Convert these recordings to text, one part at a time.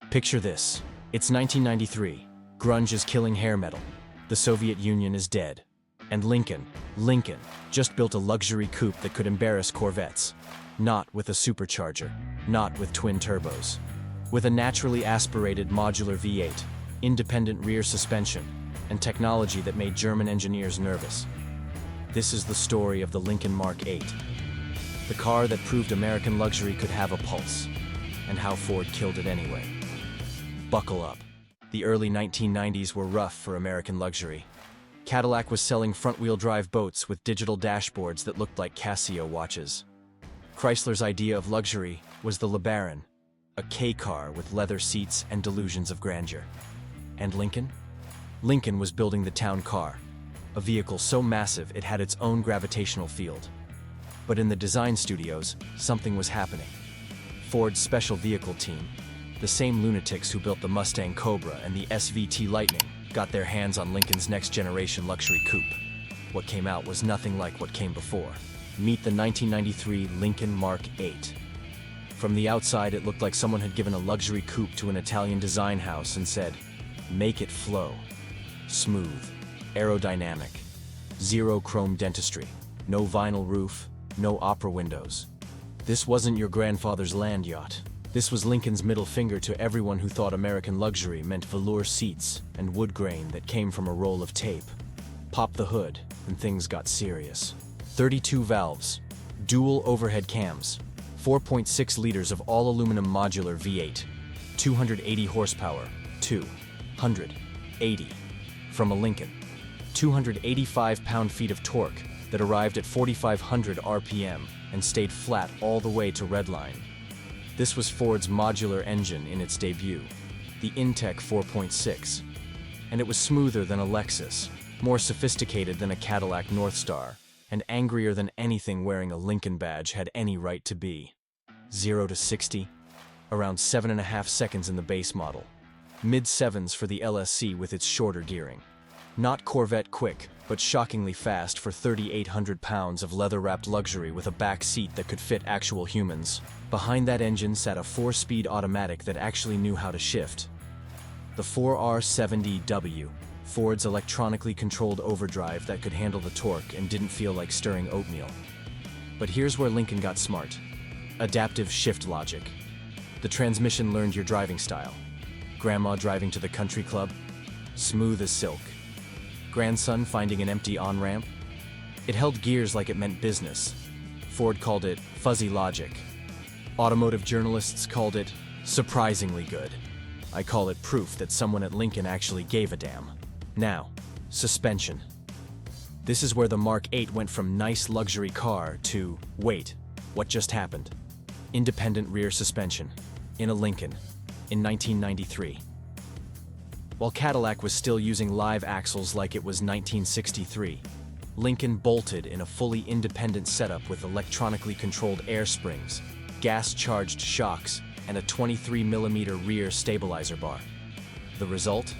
Picture this. It's 1993. Grunge is killing hair metal. The Soviet Union is dead. And Lincoln just built a luxury coupe that could embarrass Corvettes. Not with a supercharger, not with twin turbos. With a naturally aspirated Modular V8, independent rear suspension, and technology that made German engineers nervous. This is the story of the Lincoln Mark VIII. The car that proved American luxury could have a pulse, and how Ford killed it anyway. Buckle up. The early 1990s were rough for American luxury. Cadillac was selling front-wheel drive boats with digital dashboards that looked like Casio watches. Chrysler's idea of luxury was the LeBaron, a K-car with leather seats and delusions of grandeur. And Lincoln? Lincoln was building the town car, a vehicle so massive it had its own gravitational field. But in the design studios, something was happening. Ford's special vehicle team, the same lunatics who built the Mustang Cobra and the SVT Lightning, got their hands on Lincoln's next-generation luxury coupe. What came out was nothing like what came before. Meet the 1993 Lincoln Mark VIII. From the outside, it looked like someone had given a luxury coupe to an Italian design house and said, "Make it flow." Smooth, aerodynamic, zero chrome dentistry, no vinyl roof, no opera windows. This wasn't your grandfather's land yacht. This was Lincoln's middle finger to everyone who thought American luxury meant velour seats and wood grain that came from a roll of tape. Pop the hood, and things got serious. 32 valves, dual overhead cams, 4.6 liters of all-aluminum modular V8, 280 horsepower, 280. From a Lincoln. 285 pound-feet of torque that arrived at 4,500 RPM and stayed flat all the way to redline. This was Ford's modular engine in its debut, the InTech 4.6. And it was smoother than a Lexus, more sophisticated than a Cadillac Northstar, and angrier than anything wearing a Lincoln badge had any right to be. 0 to 60, around 7.5 seconds in the base model. Mid-sevens for the LSC with its shorter gearing. Not Corvette quick, but shockingly fast for 3,800 pounds of leather-wrapped luxury with a back seat that could fit actual humans. Behind that engine sat a 4-speed automatic that actually knew how to shift. The 4R70W, Ford's electronically controlled overdrive that could handle the torque and didn't feel like stirring oatmeal. But here's where Lincoln got smart. Adaptive shift logic. The transmission learned your driving style. Grandma driving to the country club? Smooth as silk. Grandson finding an empty on-ramp? It held gears like it meant business. Ford called it fuzzy logic. Automotive journalists called it surprisingly good. I call it proof that someone at Lincoln actually gave a damn. Now, suspension. This is where the Mark VIII went from nice luxury car to, wait, what just happened? Independent rear suspension. In a Lincoln. In 1993. While Cadillac was still using live axles like it was 1963, Lincoln bolted in a fully independent setup with electronically controlled air springs, gas-charged shocks, and a 23mm rear stabilizer bar. The result?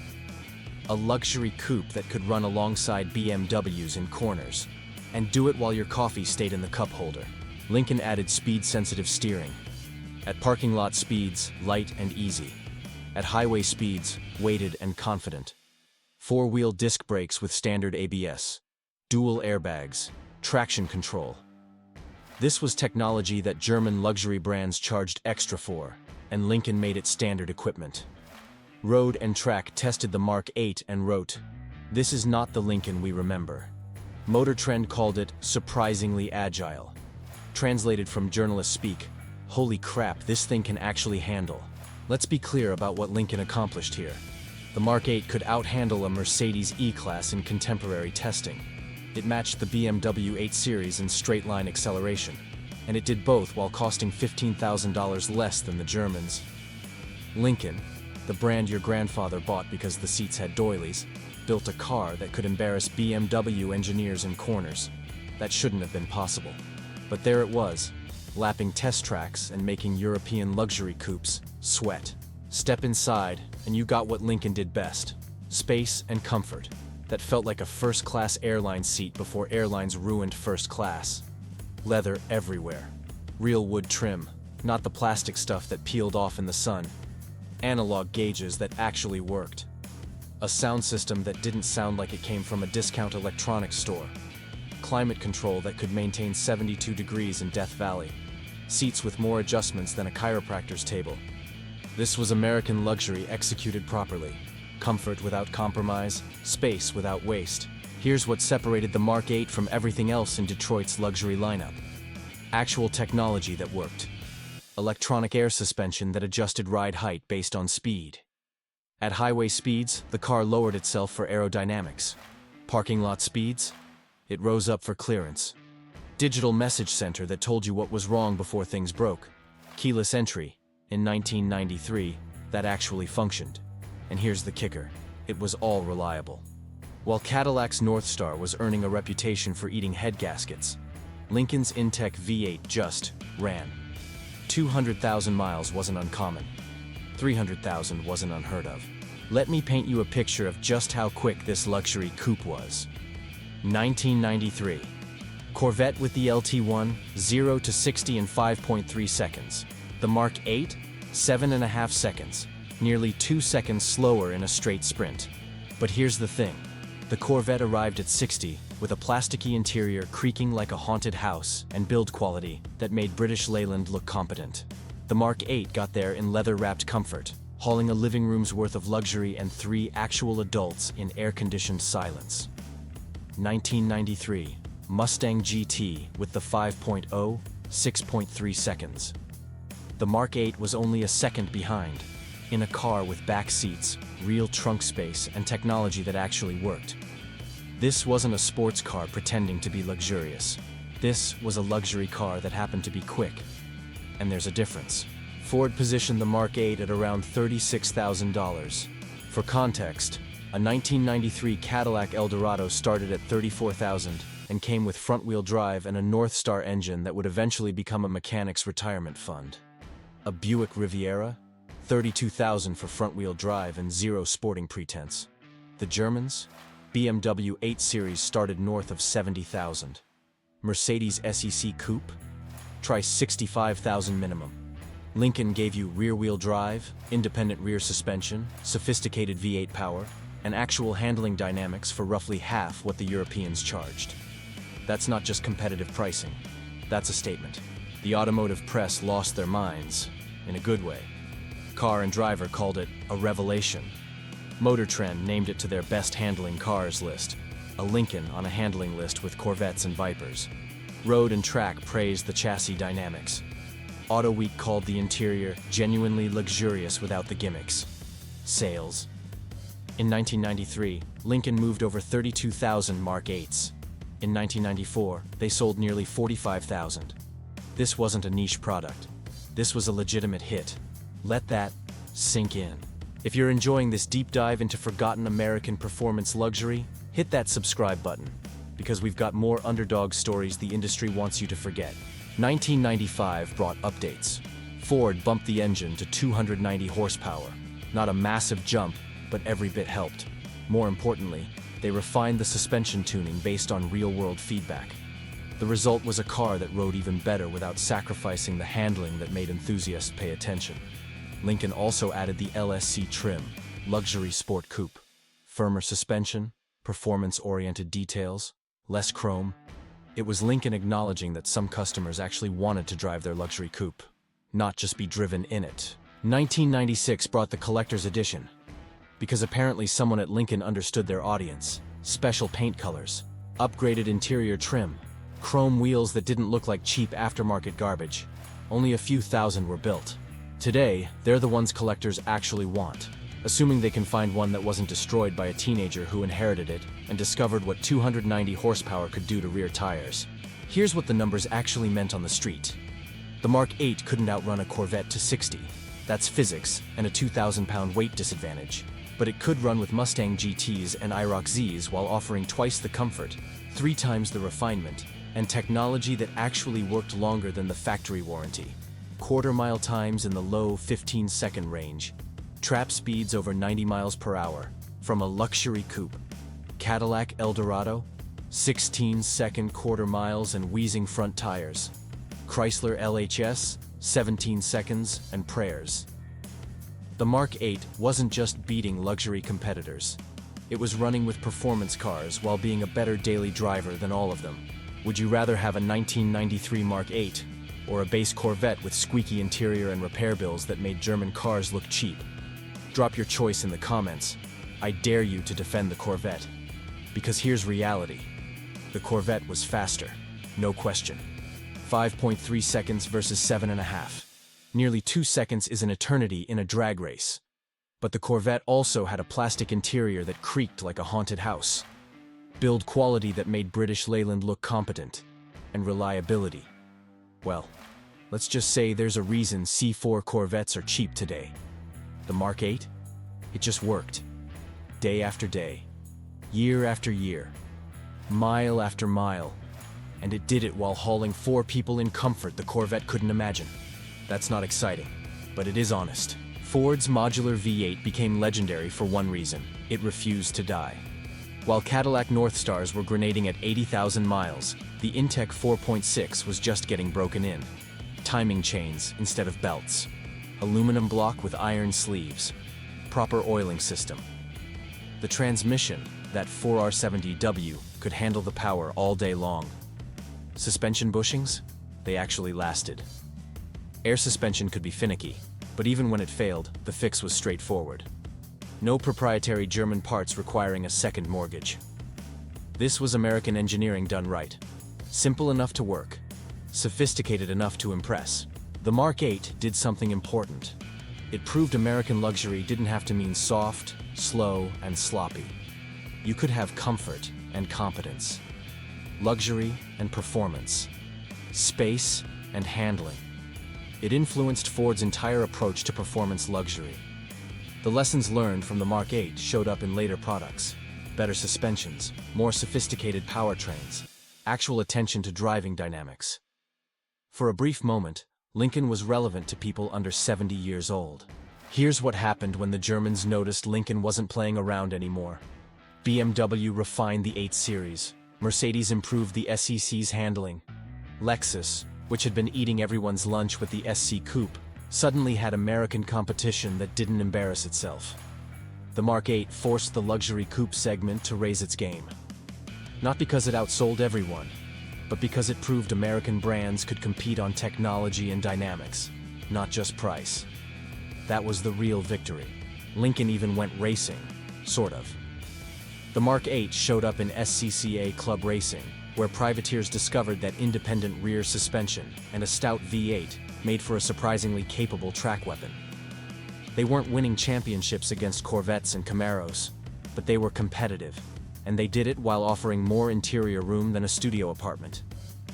A luxury coupe that could run alongside BMWs in corners, and do it while your coffee stayed in the cup holder. Lincoln added speed-sensitive steering. At parking lot speeds, light and easy. At highway speeds, weighted and confident. 4-wheel disc brakes with standard ABS. Dual airbags. Traction control. This was technology that German luxury brands charged extra for, and Lincoln made it standard equipment. Road and Track tested the Mark VIII and wrote, "This is not the Lincoln we remember." Motor Trend called it surprisingly agile. Translated from journalist speak, "Holy crap, this thing can actually handle." Let's be clear about what Lincoln accomplished here. The Mark VIII could out-handle a Mercedes E-Class in contemporary testing. It matched the BMW 8 Series in straight-line acceleration, and it did both while costing $15,000 less than the Germans. Lincoln, the brand your grandfather bought because the seats had doilies, built a car that could embarrass BMW engineers in corners. That shouldn't have been possible. But there it was, lapping test tracks and making European luxury coupes sweat. Step inside, and you got what Lincoln did best. Space and comfort. That felt like a first-class airline seat before airlines ruined first class. Leather everywhere. Real wood trim, not the plastic stuff that peeled off in the sun. analog gauges that actually worked, a sound system that didn't sound like it came from a discount electronics store, climate control that could maintain 72 degrees in Death Valley, seats with more adjustments than a chiropractor's table. This was American luxury executed properly. Comfort without compromise, space without waste. Here's what separated the Mark VIII from everything else in Detroit's luxury lineup. Actual technology that worked. Electronic air suspension that adjusted ride height based on speed. At highway speeds, the car lowered itself for aerodynamics. Parking lot speeds, it rose up for clearance. Digital message center that told you what was wrong before things broke. Keyless entry, in 1993, that actually functioned. And here's the kicker, it was all reliable. While Cadillac's Northstar was earning a reputation for eating head gaskets, Lincoln's InTech V8 just ran. 200,000 miles wasn't uncommon. 300,000 wasn't unheard of. Let me paint you a picture of just how quick this luxury coupe was. 1993. Corvette with the LT1, 0 to 60 in 5.3 seconds. The Mark VIII, 7.5 seconds. Nearly 2 seconds slower in a straight sprint. But here's the thing. The Corvette arrived at 60 with a plasticky interior creaking like a haunted house and build quality that made British Leyland look competent. The Mark VIII got there in leather-wrapped comfort, hauling a living room's worth of luxury and 3 actual adults in air-conditioned silence. 1993, Mustang GT with the 5.0, 6.3 seconds. The Mark VIII was only a second behind, in a car with back seats, real trunk space, and technology that actually worked. This wasn't a sports car pretending to be luxurious. This was a luxury car that happened to be quick. And there's a difference. Ford positioned the Mark VIII at around $36,000. For context, a 1993 Cadillac Eldorado started at $34,000 and came with front-wheel drive and a Northstar engine that would eventually become a mechanic's retirement fund. A Buick Riviera? $32,000 for front-wheel drive and zero sporting pretense. The Germans? BMW 8 Series started north of $70,000. Mercedes SEC Coupe? Try $65,000 minimum. Lincoln gave you rear-wheel drive, independent rear suspension, sophisticated V8 power, and actual handling dynamics for roughly half what the Europeans charged. That's not just competitive pricing. That's a statement. The automotive press lost their minds, in a good way. Car and Driver called it a revelation. Motor Trend named it to their best handling cars list, a Lincoln on a handling list with Corvettes and Vipers. Road and Track praised the chassis dynamics. Auto Week called the interior genuinely luxurious without the gimmicks. Sales. In 1993, Lincoln moved over 32,000 Mark VIIIs. In 1994, they sold nearly 45,000. This wasn't a niche product. This was a legitimate hit. Let that sink in. If you're enjoying this deep dive into forgotten American performance luxury, hit that subscribe button, because we've got more underdog stories the industry wants you to forget. 1995 brought updates. Ford bumped the engine to 290 horsepower. Not a massive jump, but every bit helped. More importantly, they refined the suspension tuning based on real-world feedback. The result was a car that rode even better without sacrificing the handling that made enthusiasts pay attention. Lincoln also added the LSC trim, luxury sport coupe. Firmer suspension, performance-oriented details, less chrome. It was Lincoln acknowledging that some customers actually wanted to drive their luxury coupe, not just be driven in it. 1996 brought the collector's edition, because apparently someone at Lincoln understood their audience. Special paint colors, upgraded interior trim, chrome wheels that didn't look like cheap aftermarket garbage. Only a few thousand were built. Today, they're the ones collectors actually want, assuming they can find one that wasn't destroyed by a teenager who inherited it and discovered what 290 horsepower could do to rear tires. Here's what the numbers actually meant on the street. The Mark VIII couldn't outrun a Corvette to 60. That's physics and a 2,000-pound weight disadvantage. But it could run with Mustang GTs and IROC Zs while offering twice the comfort, 3 times the refinement, and technology that actually worked longer than the factory warranty. Quarter-mile times in the low 15-second range. Trap speeds over 90 miles per hour. From a luxury coupe. Cadillac Eldorado, 16-second quarter miles and wheezing front tires. Chrysler LHS, 17 seconds and prayers. The Mark VIII wasn't just beating luxury competitors. It was running with performance cars while being a better daily driver than all of them. Would you rather have a 1993 Mark VIII or a base Corvette with squeaky interior and repair bills that made German cars look cheap? Drop your choice in the comments. I dare you to defend the Corvette. Because here's reality. The Corvette was faster, no question. 5.3 seconds versus 7.5. Nearly 2 seconds is an eternity in a drag race. But the Corvette also had a plastic interior that creaked like a haunted house. Build quality that made British Leyland look competent. And reliability. Well, let's just say there's a reason C4 Corvettes are cheap today. The Mark VIII? It just worked. Day after day. Year after year. Mile after mile. And it did it while hauling 4 people in comfort the Corvette couldn't imagine. That's not exciting, but it is honest. Ford's Modular V8 became legendary for one reason: it refused to die. While Cadillac Northstars were grenading at 80,000 miles, the InTech 4.6 was just getting broken in. Timing chains instead of belts. Aluminum block with iron sleeves. Proper oiling system. The transmission, that 4R70W, could handle the power all day long. Suspension bushings? They actually lasted. Air suspension could be finicky, but even when it failed, the fix was straightforward. No proprietary German parts requiring a second mortgage. This was American engineering done right. Simple enough to work. Sophisticated enough to impress. The Mark VIII did something important. It proved American luxury didn't have to mean soft, slow, and sloppy. You could have comfort and competence. Luxury and performance. Space and handling. It influenced Ford's entire approach to performance luxury. The lessons learned from the Mark VIII showed up in later products. Better suspensions, more sophisticated powertrains, actual attention to driving dynamics. For a brief moment, Lincoln was relevant to people under 70 years old. Here's what happened when the Germans noticed Lincoln wasn't playing around anymore. BMW refined the 8 Series. Mercedes improved the SEC's handling. Lexus, which had been eating everyone's lunch with the SC Coupe, suddenly had American competition that didn't embarrass itself. The Mark VIII forced the luxury coupe segment to raise its game. Not because it outsold everyone, but because it proved American brands could compete on technology and dynamics, not just price. That was the real victory. Lincoln even went racing, sort of. The Mark VIII showed up in SCCA Club Racing, where privateers discovered that independent rear suspension and a stout V8 made for a surprisingly capable track weapon. They weren't winning championships against Corvettes and Camaros, but they were competitive, and they did it while offering more interior room than a studio apartment.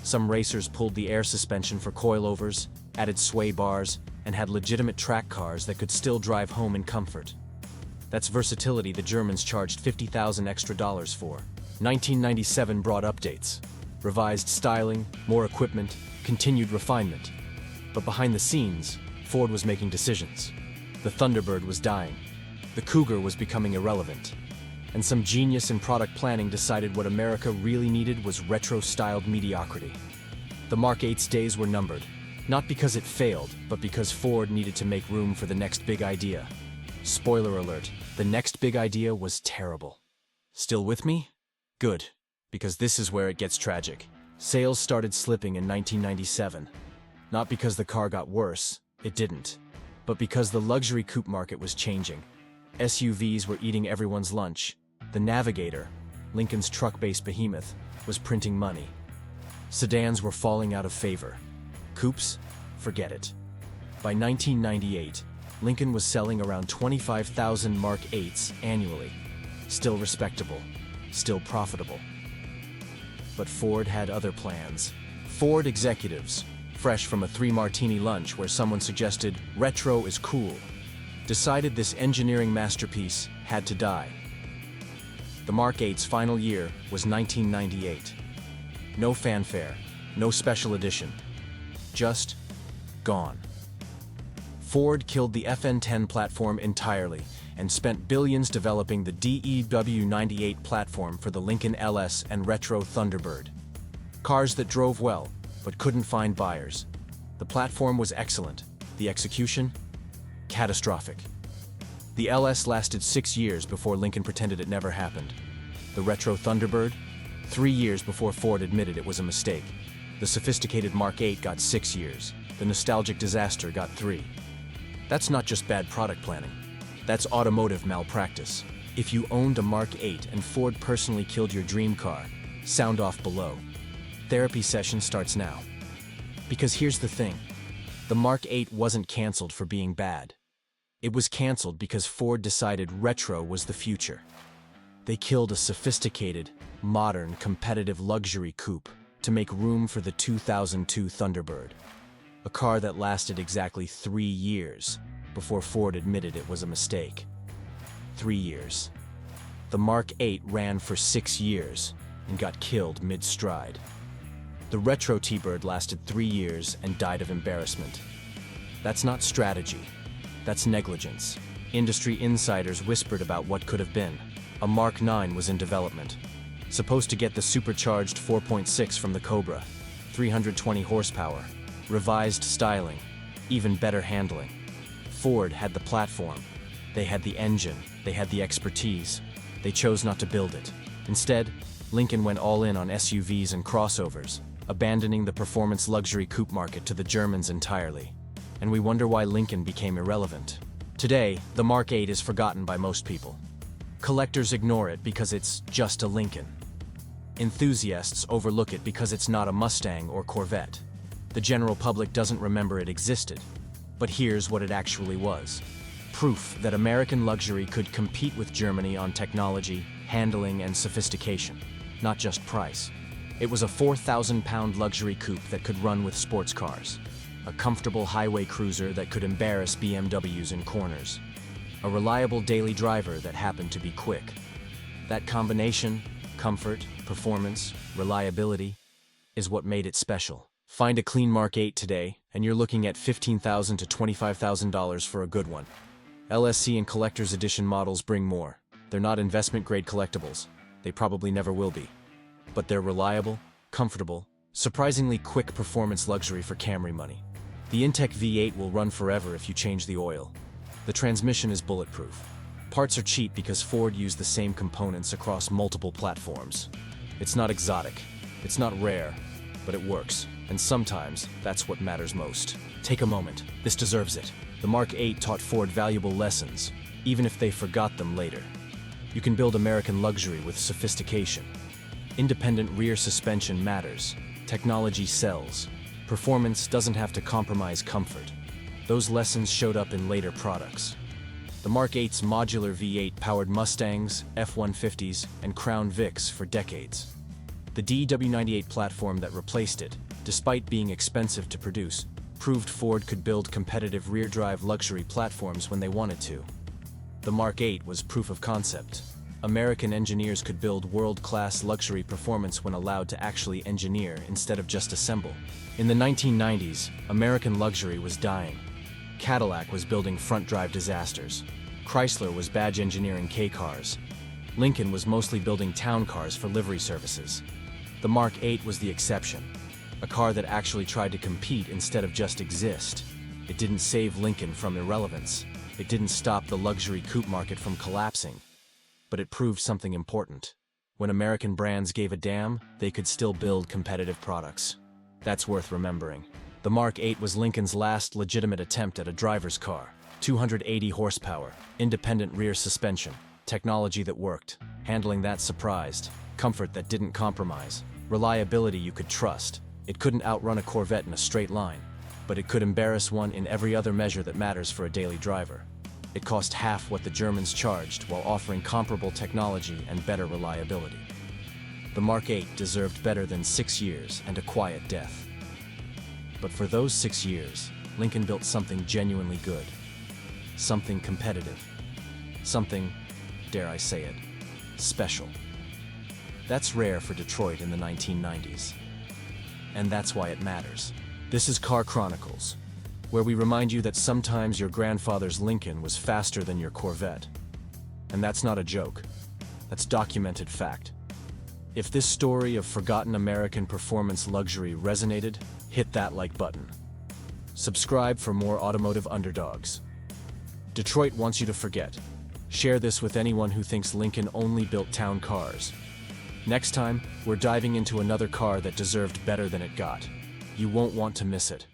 Some racers pulled the air suspension for coilovers, added sway bars, and had legitimate track cars that could still drive home in comfort. That's versatility the Germans charged $50,000 extra for. 1997 brought updates, revised styling, more equipment, continued refinement. But behind the scenes, Ford was making decisions. The Thunderbird was dying. The Cougar was becoming irrelevant. And some genius in product planning decided what America really needed was retro-styled mediocrity. The Mark VIII's days were numbered, not because it failed, but because Ford needed to make room for the next big idea. Spoiler alert, the next big idea was terrible. Still with me? Good, because this is where it gets tragic. Sales started slipping in 1997. Not because the car got worse, it didn't, but because the luxury coupe market was changing. SUVs were eating everyone's lunch. The Navigator, Lincoln's truck-based behemoth, was printing money. Sedans were falling out of favor. Coupes? Forget it. By 1998, Lincoln was selling around 25,000 Mark VIIIs annually. Still respectable, still profitable. But Ford had other plans. Ford executives, fresh from a 3-martini lunch where someone suggested retro is cool, decided this engineering masterpiece had to die. The Mark VIII's final year was 1998. No fanfare, no special edition. Just gone. Ford killed the FN10 platform entirely and spent billions developing the DEW98 platform for the Lincoln LS and retro Thunderbird. Cars that drove well, but couldn't find buyers. The platform was excellent. The execution? Catastrophic. The LS lasted 6 years before Lincoln pretended it never happened. The retro Thunderbird? 3 years before Ford admitted it was a mistake. The sophisticated Mark VIII got 6 years. The nostalgic disaster got 3. That's not just bad product planning. That's automotive malpractice. If you owned a Mark VIII and Ford personally killed your dream car, sound off below. Therapy session starts now. Because here's the thing. The Mark VIII wasn't canceled for being bad. It was canceled because Ford decided retro was the future. They killed a sophisticated, modern, competitive luxury coupe to make room for the 2002 Thunderbird, a car that lasted exactly 3 years before Ford admitted it was a mistake. 3 years. The Mark VIII ran for 6 years and got killed mid-stride. The retro T-Bird lasted 3 years and died of embarrassment. That's not strategy. That's negligence. Industry insiders whispered about what could have been. A Mark IX was in development, supposed to get the supercharged 4.6 from the Cobra, 320 horsepower, revised styling, even better handling. Ford had the platform. They had the engine. They had the expertise. They chose not to build it. Instead, Lincoln went all in on SUVs and crossovers, abandoning the performance luxury coupe market to the Germans entirely. And we wonder why Lincoln became irrelevant. Today, the Mark VIII is forgotten by most people. Collectors ignore it because it's just a Lincoln. Enthusiasts overlook it because it's not a Mustang or Corvette. The general public doesn't remember it existed. But here's what it actually was. Proof that American luxury could compete with Germany on technology, handling, and sophistication, not just price. It was a 4,000-pound luxury coupe that could run with sports cars. A comfortable highway cruiser that could embarrass BMWs in corners. A reliable daily driver that happened to be quick. That combination, comfort, performance, reliability, is what made it special. Find a clean Mark VIII today, and you're looking at $15,000 to $25,000 for a good one. LSC and collector's edition models bring more. They're not investment-grade collectibles. They probably never will be. But they're reliable, comfortable, surprisingly quick performance luxury for Camry money. The InTech V8 will run forever if you change the oil. The transmission is bulletproof. Parts are cheap because Ford used the same components across multiple platforms. It's not exotic. It's not rare. But it works. And sometimes, that's what matters most. Take a moment. This deserves it. The Mark VIII taught Ford valuable lessons, even if they forgot them later. You can build American luxury with sophistication. Independent rear suspension matters. Technology sells. Performance doesn't have to compromise comfort. Those lessons showed up in later products. The Mark VIII's Modular V8 powered Mustangs, F-150s, and Crown Vics for decades. The DW98 platform that replaced it, despite being expensive to produce, proved Ford could build competitive rear-drive luxury platforms when they wanted to. The Mark VIII was proof of concept. American engineers could build world-class luxury performance when allowed to actually engineer instead of just assemble. In the 1990s, American luxury was dying. Cadillac was building front-drive disasters. Chrysler was badge engineering K-cars. Lincoln was mostly building town cars for livery services. The Mark VIII was the exception. A car that actually tried to compete instead of just exist. It didn't save Lincoln from irrelevance. It didn't stop the luxury coupe market from collapsing. But it proved something important. When American brands gave a damn, they could still build competitive products. That's worth remembering. The Mark VIII was Lincoln's last legitimate attempt at a driver's car. 280 horsepower, independent rear suspension, technology that worked, handling that surprised, comfort that didn't compromise, reliability you could trust. It couldn't outrun a Corvette in a straight line, but it could embarrass one in every other measure that matters for a daily driver. It cost half what the Germans charged while offering comparable technology and better reliability. The Mark VIII deserved better than 6 years and a quiet death. But for those 6 years, Lincoln built something genuinely good. Something competitive. Something, dare I say it, special. That's rare for Detroit in the 1990s. And that's why it matters. This is Car Chronicles, where we remind you that sometimes your grandfather's Lincoln was faster than your Corvette. And that's not a joke. That's documented fact. If this story of forgotten American performance luxury resonated, hit that like button. Subscribe for more automotive underdogs. Detroit wants you to forget. Share this with anyone who thinks Lincoln only built town cars. Next time, we're diving into another car that deserved better than it got. You won't want to miss it.